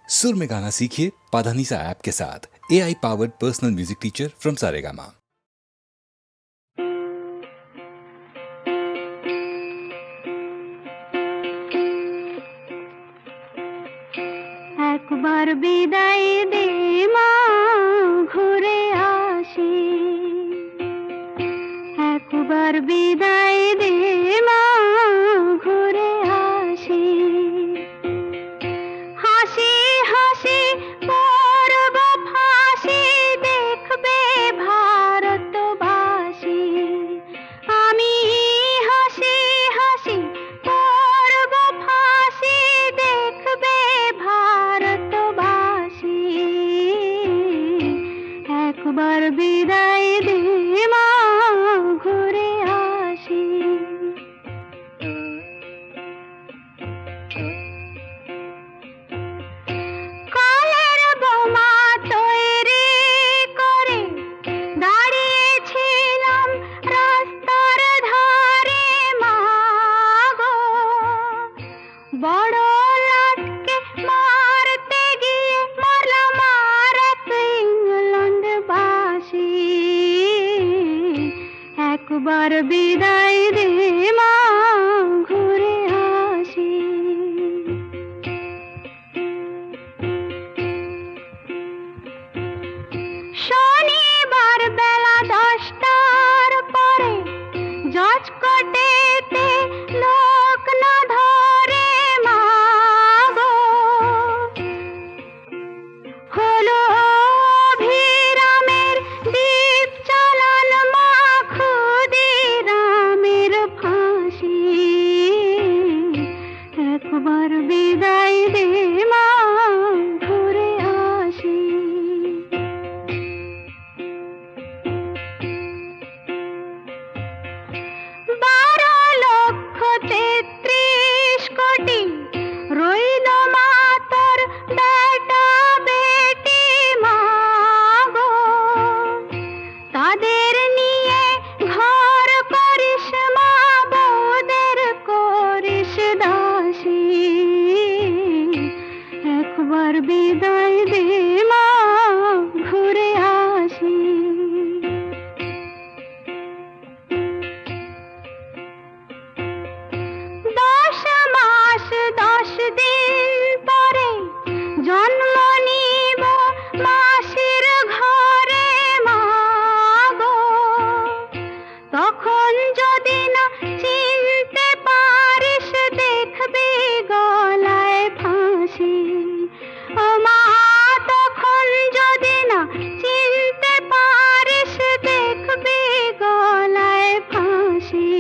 सुर में गाना सीखिए पाधानीसा ऐप के साथ। AI powered personal music teacher from Saregama. একবার বিদায় দে মা, ঘুরে আসি। একবার বিদায় দে মা, ঘুরে আসি। হাসি হাসি পরব ফাঁসি, দেখবে ভারতবাসী। আমি হাসি হাসি পরব ফাঁসি, দেখবে ভারতবাসী। একবার বিদায় দে মা, ঘুরে আসি। কালের বোমা তৈরি করে দাঁড়িয়েছিলাম রাস্তার ধারে মা গো। বড় লাটকে মারতে গিয়ে মরলাম আর এক ইংল্যান্ডবাসী। একবার বিদায় দে মা, ঘুরে আসি। শনিবার বেলা 10টার পরে জজ কোর্টেতে লোক না ধরে মা গো। হলো অভিরামের দ্বীপ চালান মা, ক্ষুদিরামের ফাঁসি। একবার বিদায় দে মা, ঘুরে আসি। বারো লক্ষ 33 কোটি রইল মা তোর বেটা বেটি মা গো। তাদের নিয়ে ঘর করিস মা, বউদের করিস দাসী। একবার বিদায় দে মা, ঘুরে আসি। 10 মাস 10 দিন পরে জন্ম নিব মাসির ঘরে মা গো। তখন যদি না চিনতে পারিস, দেখবি গলায় ফাঁসি। ও মা, তখন যদি না চিনতে পারিস, দেখবি গলায় ফাঁসি।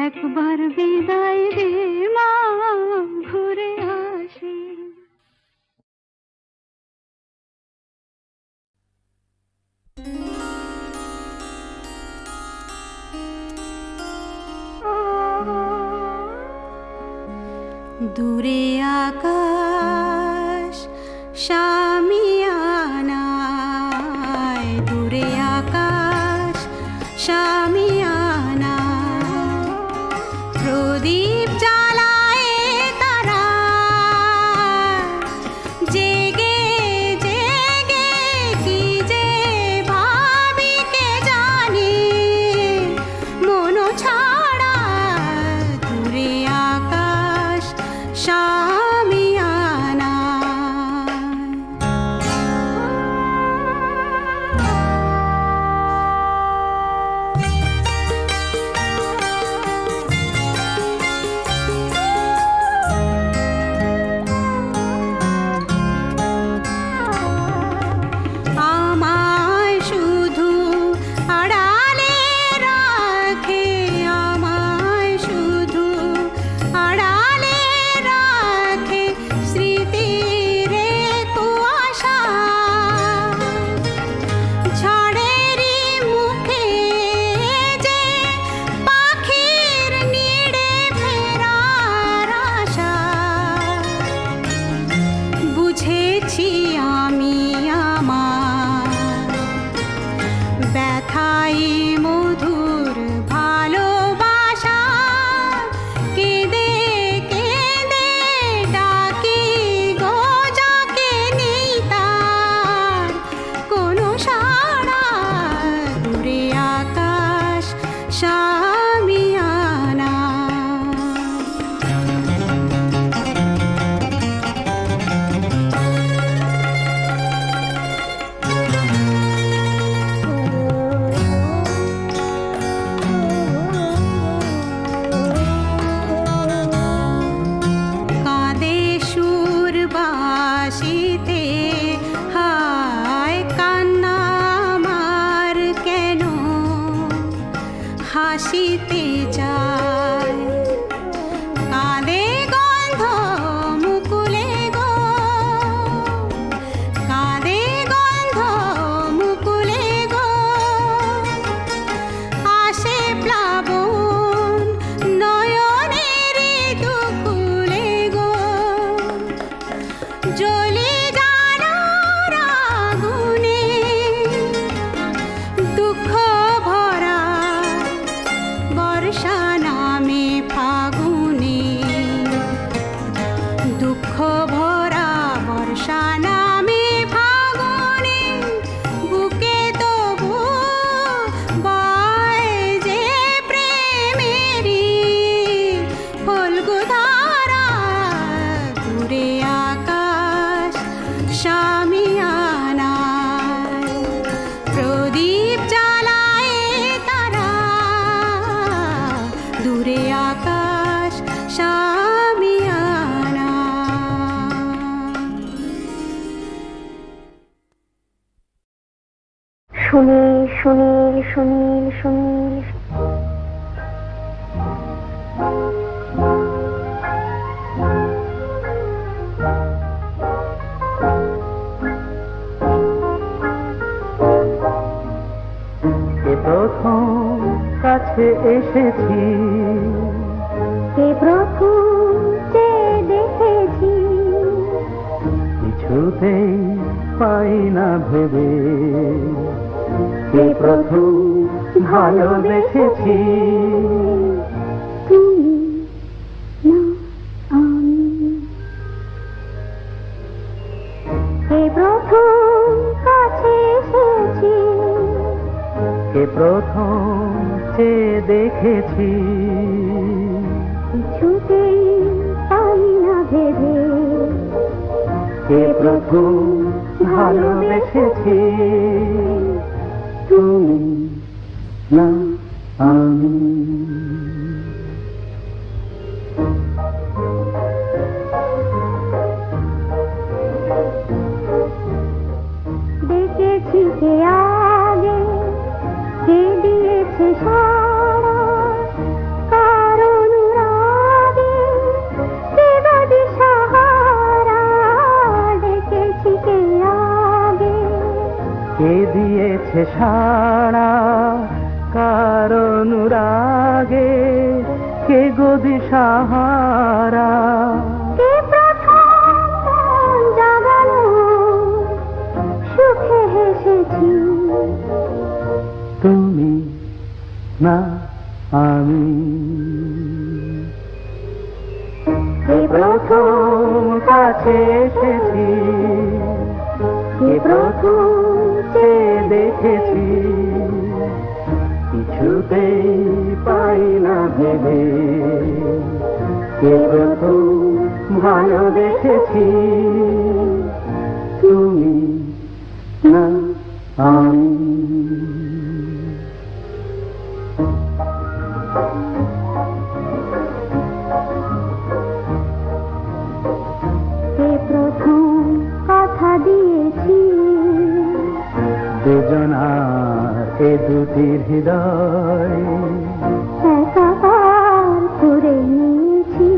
একবার বিদায় দে মা, ঘুরে আসি। দূরে আকাশ শামিয়ানায়, দূরে আকাশ শামিয়ানায়, প্রদীপ জ্বালায় তারা জেগে জেগে কি যে ভাবি কে জানে মন ছাড়া। দূরে আকাশ শামিয়ানায়। আসিতে চায় কাঁদে গন্ধ মুকুলে গো কাঁদে গন্ধ মুকুলে গো আসে প্লাবন নয়নের দুকুলে গো জ্বলে জানার আগুনে দুঃখ ভরা বর্ষা নামে ফাগুনে দুঃখ ভরা বর্ষা নামে ফাগুনে বুকে তবু বয় যে প্রেমেরই ফল্গুধারা দূরে আকাশ শামিয়ানায় প্রদীপ জ্বালায় তারা দূরে আকাশ শামিয়ানা সুনীল সুনীল সুনীল সুনীল এ প্রথম কাছে এসেছি, কে প্রথম চেয়ে দেখেছি, কিছুতেই পাই না ভেবে কে প্রথম ভালোবেসেছি। তুমি না আমি, কে প্রথম কাছে এসেছি, কে প্রথম চেয়ে দেখেছি, কিছুতেই পাই না ভেবে কে প্রথম ভালোবেসেছি। তুমি না আমি। দেখেছি কে আগে, কে দিয়েছে সারা, কার অনুরাগে কে বা দিশাহারা। দেখেছি কে আগে, কে দিয়েছে সাড়া, কার অনুরাগে কে গো দিশাহারা। কে প্রথম মন জাগালো, সুখে হেসেছি। তুমি না আমি। কে প্রথম কাছে এসেছি, কে প্রথম চেয়ে দেখেছি, কিছুতেই পাই না ভেবে কে প্রথম ভালোবেসেছি। তুমি না আমি। কে প্রথম কথা দিয়েছি, দুজনার এ দুটি হৃদয় একাকার করে নিয়েছি।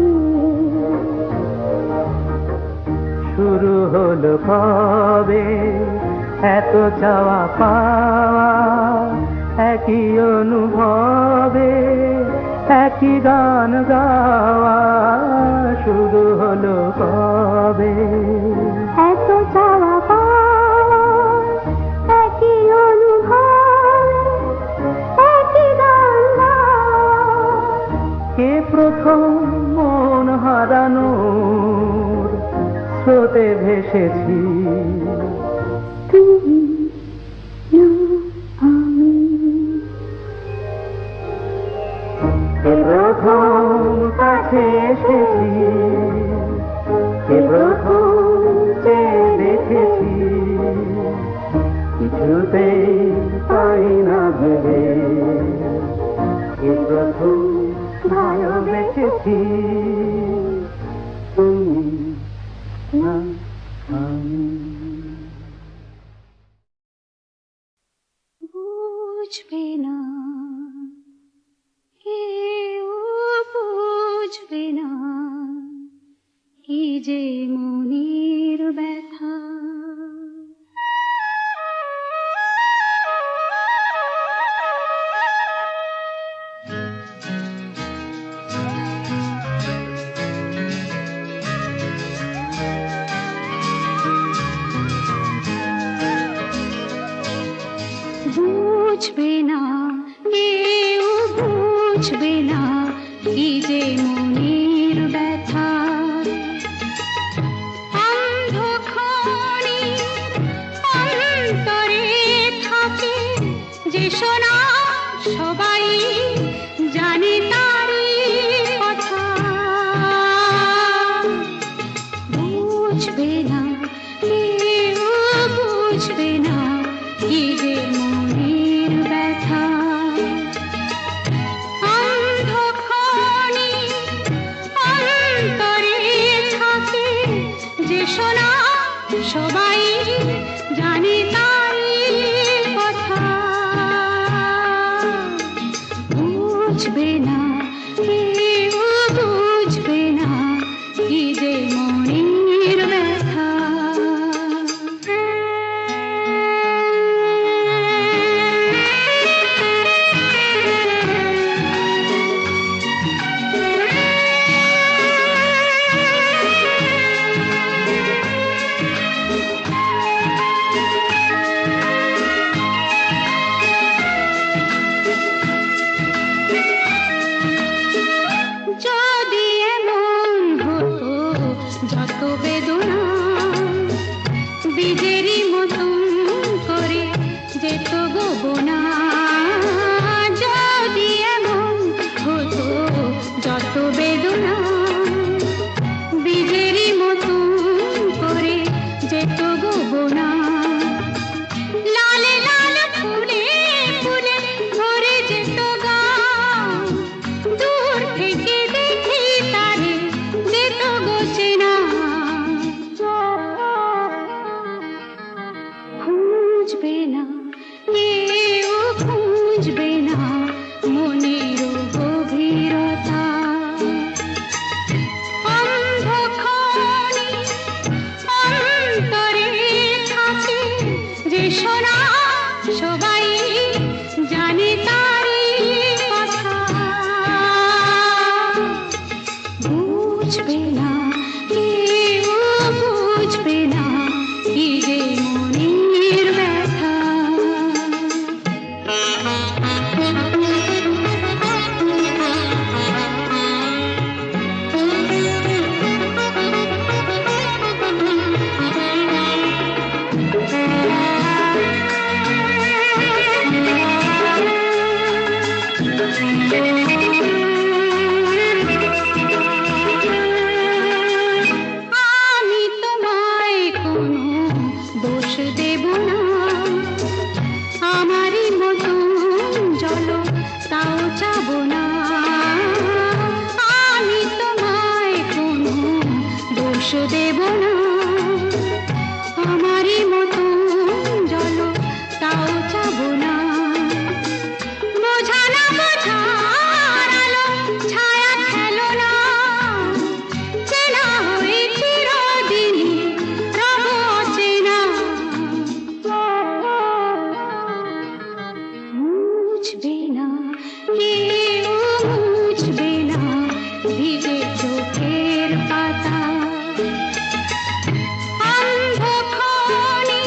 শুরু হলো কবে এত চাওয়া পাওয়া, একই অনুভবে একই গান গাওয়া। শুরু হলো কবে এত চাওয়া পাওয়া, একই অনুভব, একই গান গাওয়া। কে প্রথম মন হারানোর স্রোতে ভেসেছি। তুমি না আমি, কে প্রথম কাছে এসেছি, কে প্রথম চেয়ে দেখেছি, কিছুতেই পাই না ভেবে কে প্রথম ভালোবেসেছি। তুমি না আমি। বুঝবে না মনের ব্যথা। বুঝবে না কেউ, বুঝবে না কি যে মনের ব্যথা। অন্ধকারে অন্তরে থাকে যে শোনা, সবাই জানে তারই কথা। বুঝবে না কেউ, বুঝবে না কি যে মনের ব্যথা। অন্ধকারে অন্তরে থাকে যে শোনা, সবাই জানে তারই কথা। বুঝবে না কেউ, বুঝবে না কি যে মনের ব্যথা। যদি এমন হতো যত বেদনা বীজেরই মতন করে যেত গোবনা। যদি এমন হতো যত বেদনা বীজেরই মতন করে যেত গোবনা। লালে লাল ফুলে ফুলে ভরে যেত গান, দূর থেকে দেখি তারে যেত গোচেনা। খুঁজবে না কেউ, খুঁজবে না মনের গভীরতা। অন্ধকারে অন্তরে থাকে যে শোনা, সবাই জানে তারই কথা। বুঝবে না কেউ, বুঝবে না কি যে মনের ব্যথা। আমি তোমায় কোনো দোষ দেব না, আমারই মতন চলো তাও চাব না। আমি তোমায় কোনো দোষ দেব না, আমারই মতন চলো তাও চাব না। বোঝা না বোঝার আলো ছায়া খেলো না, চেনা হয়ে চিরদিনই রব অচেনা। বুঝবে না কেউ, বুঝবে না ভিজে চোখের পাতা। অন্ধকারে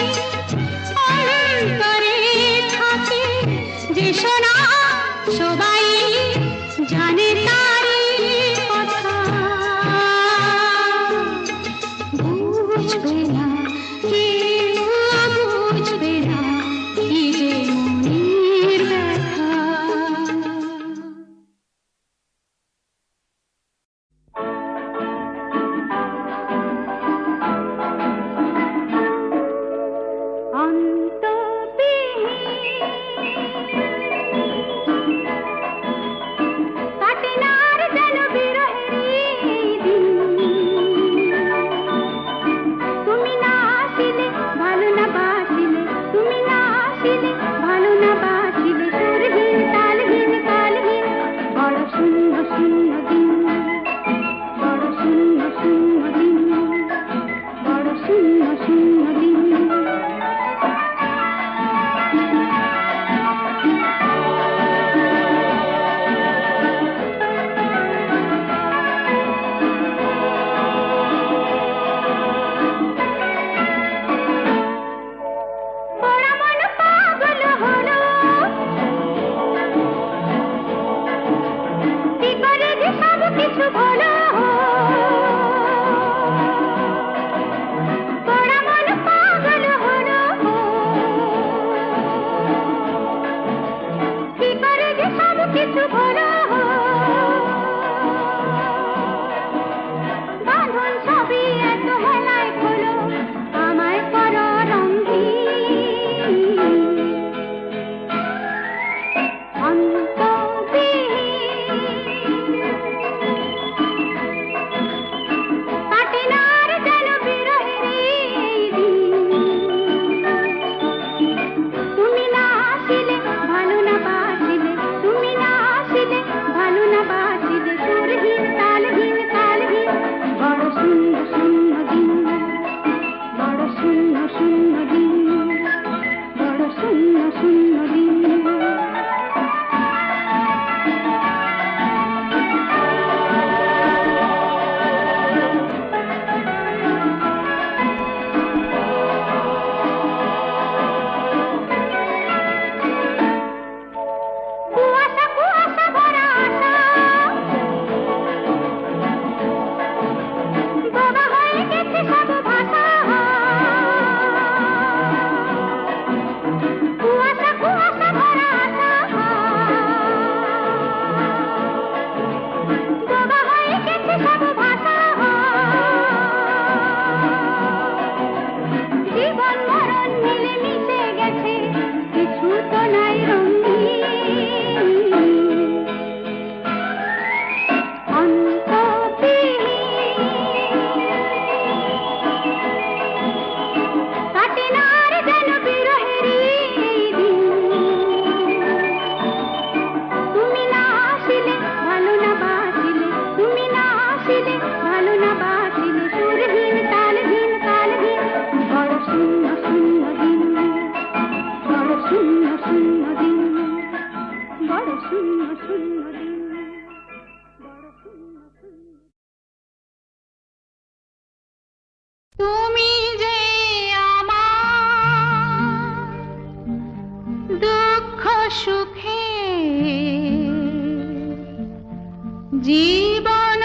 জীবন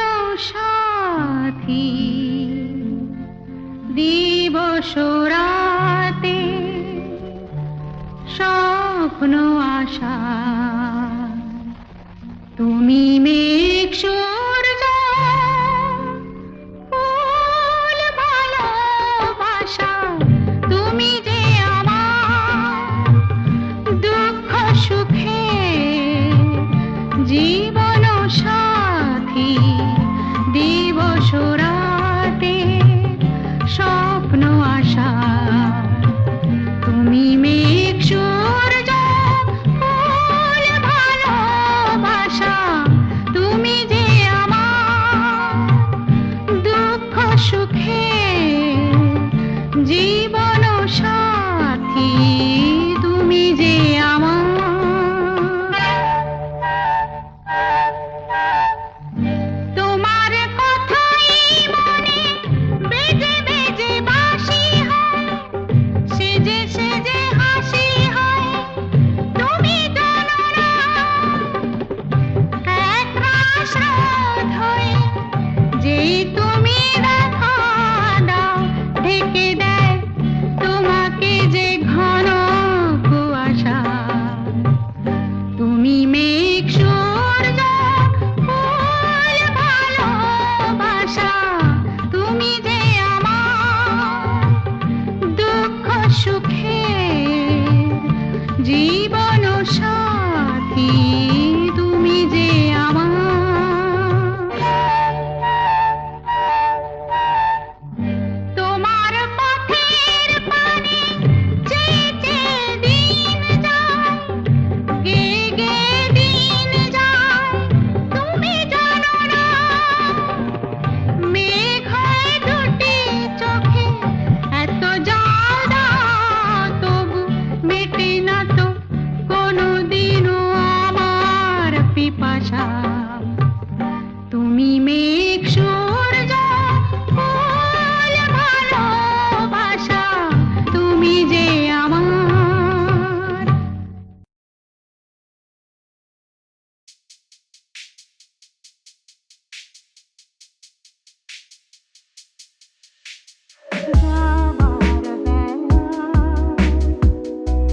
সাথী দিবস রাতে স্বপ্ন আশা তুমি মেঘ সূর্য ফুল ভালোবাসা তুমি যে আমার দুঃখ সুখে জীবন সাথী দিবস রাতে স্বপ্ন আশা তুমি মেঘ সূর্য ফুল ভালোবাসা তুমি যে আমার দুঃখ সুখে জীবন সাথী তুমি যে আমার তোমার কথাই মনে বেজে বেজে বাঁশি হয় সেজে সেজে হাসি হয় তুমি জানো না এক রাস রাত হয়ে যেই তুমি দেখা দাও ঢেকে দেয় তোমাকে যে ঘন কুয়াশা তুমি মেঘ সূর্য ফুল ভালোবাসা তুমি যে আমার দুঃখ সুখে জীবন সাথী তুমি যে আমার তোমার পথের পানে চেয়ে চেয়ে দিন যায় গে গে দিন যায় তুমি জানো না মেঘ হয়ে দুটি চোখে এত জল দাও তবু মেটে না তো কোনোদিনও আমার পিপাসা তুমি মেঘ সূর্য ফুল ভালোবাসা তুমি যে আমার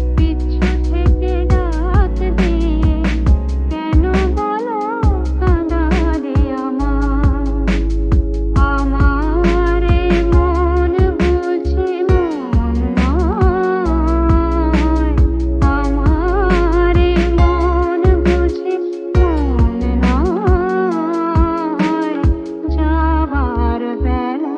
পিছু থেকে ডাক দিয়ে কেন বলো কাঁদালে আমার মন বুঝি মন নয় আমার মন বুঝি মন নয় যাবার বেলা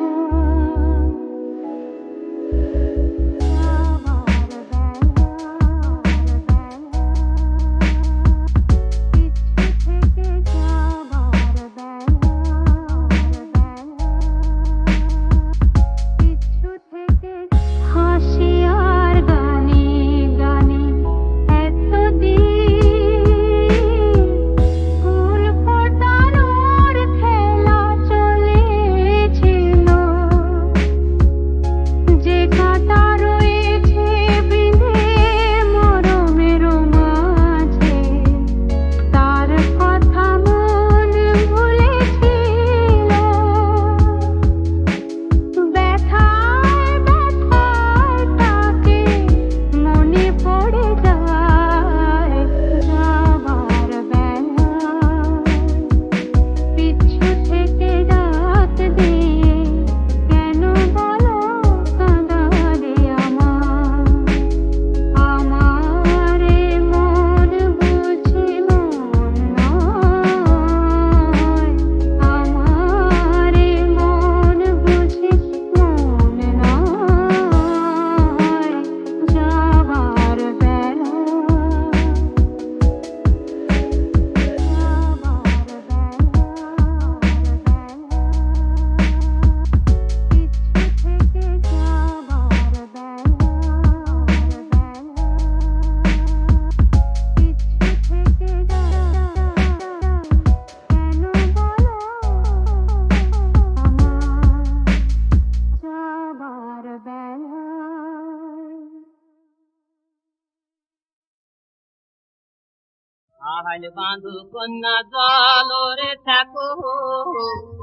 আহাল বাঁধু কন্যা জলরে থাকো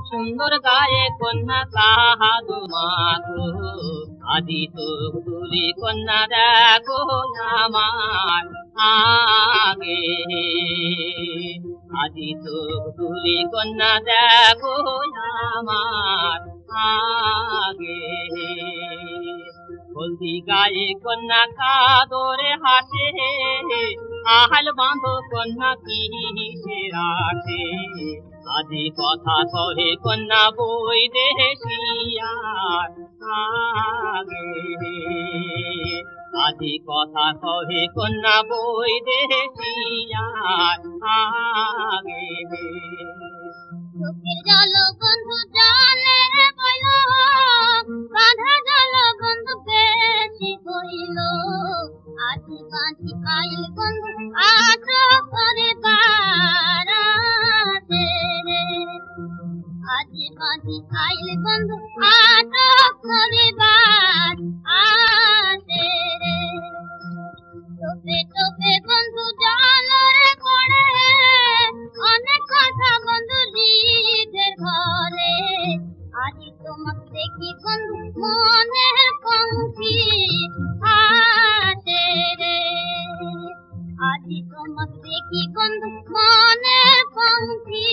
সুন্দর গায়ে কন্যা কাহাদু মাগো আদি তো তুলি কন্যা দেখো আমার আগে আদি তো তুলি কন্যা দেখো আমার আগে হলদি গায়ে কন্যা কাদরে হাসে আহাল বাঁধো কন্যা কি রাখে আদি কথা কহে কন্যা বই দেশিয়ার আগে আদি কথা কহে কন্যা বই দেশিয়ার আগে চোখের জল বন্ধু জলের বইল বাঁধা জল বন্ধু বেশি বইল আজি বাঁধি আইল বন্ধু আটো করে বারাতে আজি বাঁধি আইল বন্ধু আটো করে বারাতে টোপে টোপে বন্ধু জলরে পড়ে অনেক কথা বন্ধু নিজের ঘরে আজি তোমাকে দেখি বন্ধু মনের পঙ্খী হাতে রে আজি তোমাকে দেখি বন্ধু মনের পঙ্খী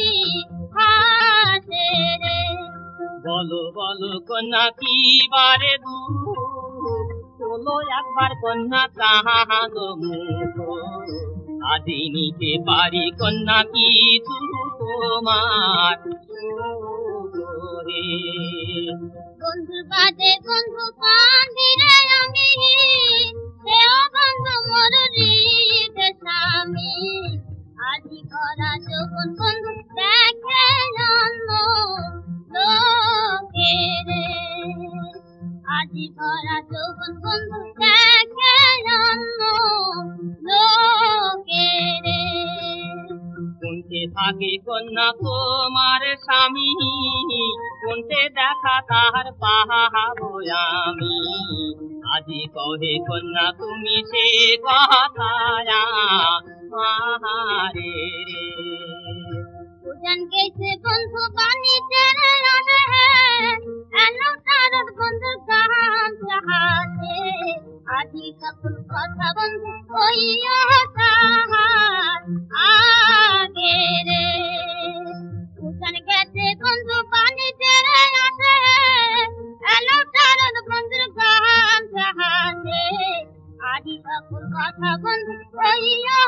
হাতে রে বলো বলো কন্যা কি বারে দু চলো একবার কন্যা কাহাদো মুখ আদি নিতে পারি কন্যা কি তোমার বন্ধু বাদে বন্ধু কান্দিরে আমি সেও বন্ধু মোর হৃদয় স্বামী আজি করা যৌবন বন্ধু দেখে জন্ম লোকে রে আজি করা যৌবন বন্ধু দেখে জন্ম লোকে রে কোনতে থাকে কন্যা তোমার স্বামী কোনতে দেখা তাহার পাহাবো আমি আজি কহে কন্যা তুমি সে কথা মাহারে রে পূজন গেছে বন্ধু বাণীতে আনে এলো তার বন্ধু গান চাহাতে আজি সকল কথা বন্ধু ওইও তাহার আগে রে পূজন গেছে বন্ধু বাণীতে আনে এলো তার বন্ধু গান চাহাতে আজি সকল কথা বন্ধু ওইও